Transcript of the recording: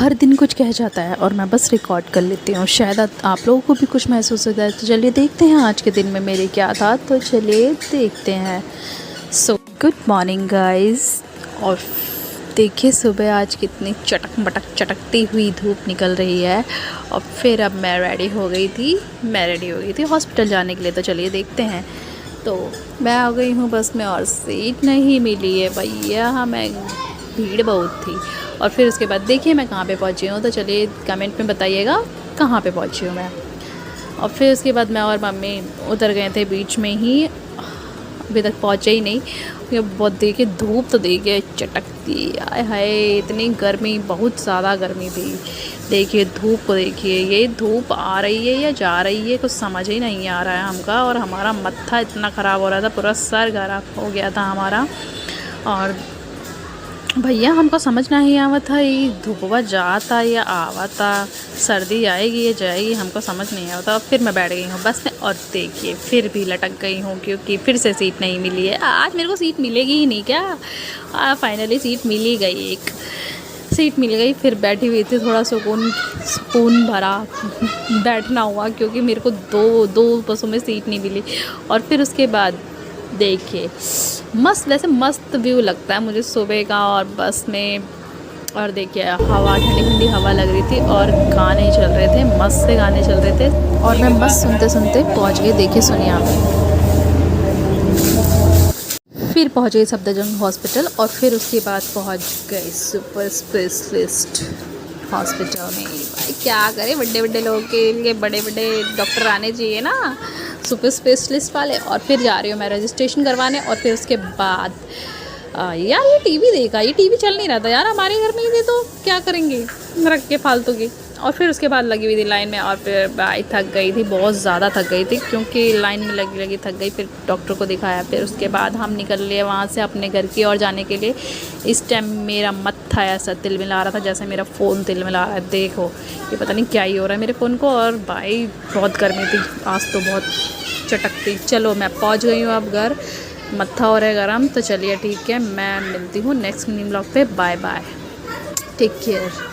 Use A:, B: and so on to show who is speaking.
A: हर दिन कुछ कह जाता है और मैं बस रिकॉर्ड कर लेती हूँ, शायद आप लोगों को भी कुछ महसूस होता है। तो चलिए देखते हैं आज के दिन में मेरे क्या था, तो चलिए देखते हैं। So good morning guys. और देखिए सुबह आज कितनी चटक मटक चटकती हुई धूप निकल रही है। और फिर अब मैं रेडी हो गई थी हॉस्पिटल जाने के लिए। तो चलिए देखते हैं। तो मैं आ गई हूँ बस में और सीट नहीं मिली है भैया, मैं भीड़ बहुत थी। और फिर उसके बाद देखिए मैं कहाँ पे पहुँची हूँ, तो चलिए कमेंट में बताइएगा कहाँ पे पहुँची हूँ मैं। और फिर उसके बाद मैं और मम्मी उतर गए थे बीच में ही, अभी तक पहुँचे ही नहीं। ये बहुत देखिए धूप तो देखिए चटकती, आय हाय इतनी गर्मी, बहुत ज़्यादा गर्मी थी। देखिए धूप को देखिए, ये धूप आ रही है या जा रही है कुछ समझ ही नहीं आ रहा है हमका। और हमारा मत्था इतना ख़राब हो रहा था, पूरा सर खराब हो गया था हमारा। और भैया हमको समझ नहीं आवत था ये धूपवा जाता या आवता, सर्दी आएगी या जाएगी, हमको समझ नहीं आवता। और फिर मैं बैठ गई हूँ बस में और देखिए फिर भी लटक गई हूँ, क्योंकि फिर से सीट नहीं मिली है। आज मेरे को सीट मिलेगी ही नहीं क्या? फाइनली सीट मिल ही गई, एक सीट मिल गई। फिर बैठी हुई थी, थोड़ा सुकून भरा बैठना हुआ, क्योंकि मेरे को दो बसों में सीट नहीं मिली। और फिर उसके बाद देखिए मस्त, वैसे मस्त व्यू लगता है मुझे सुबह का और बस में। और देखिए हवा, ठंडी ठंडी हवा लग रही थी और गाने चल रहे थे, मस्त से गाने चल रहे थे। और मैं मस्त सुनते सुनते पहुंच गई। देखिए सुनिए आप। फिर पहुंच गई सफदरजंग हॉस्पिटल और फिर उसके बाद पहुंच गई सुपर स्पेशलिस्ट हॉस्पिटल में। भाई क्या करें, बड़े बड़े लोगों के लिए बड़े बड़े डॉक्टर आने चाहिए ना, सुपर स्पेशलिस्ट वाले। और फिर जा रही हूँ मैं रजिस्ट्रेशन करवाने। और फिर उसके बाद यार ये टीवी देखा, ये टीवी चल नहीं रहा था यार हमारे घर में, ये तो क्या करेंगे रख के फालतू की। और फिर उसके बाद लगी हुई थी लाइन में। और फिर भाई थक गई थी, बहुत ज़्यादा थक गई थी, क्योंकि लाइन में लगी थक गई। फिर डॉक्टर को दिखाया। फिर उसके बाद हम निकल लिए वहाँ से अपने घर की ओर जाने के लिए। इस टाइम मेरा मत्था ऐसा तिलमिला रहा था जैसे मेरा फ़ोन तिलमिला रहा है। देखो ये पता नहीं क्या ही हो रहा है मेरे फ़ोन को। और भाई बहुत गर्मी थी आज तो, बहुत चटकती। चलो मैं पहुँच गई हूँ अब घर, मत्था हो रहा है गरम। तो चलिए ठीक है, मैं मिलती हूँ नेक्स्ट मिनी ब्लॉग पे। Bye bye, take care.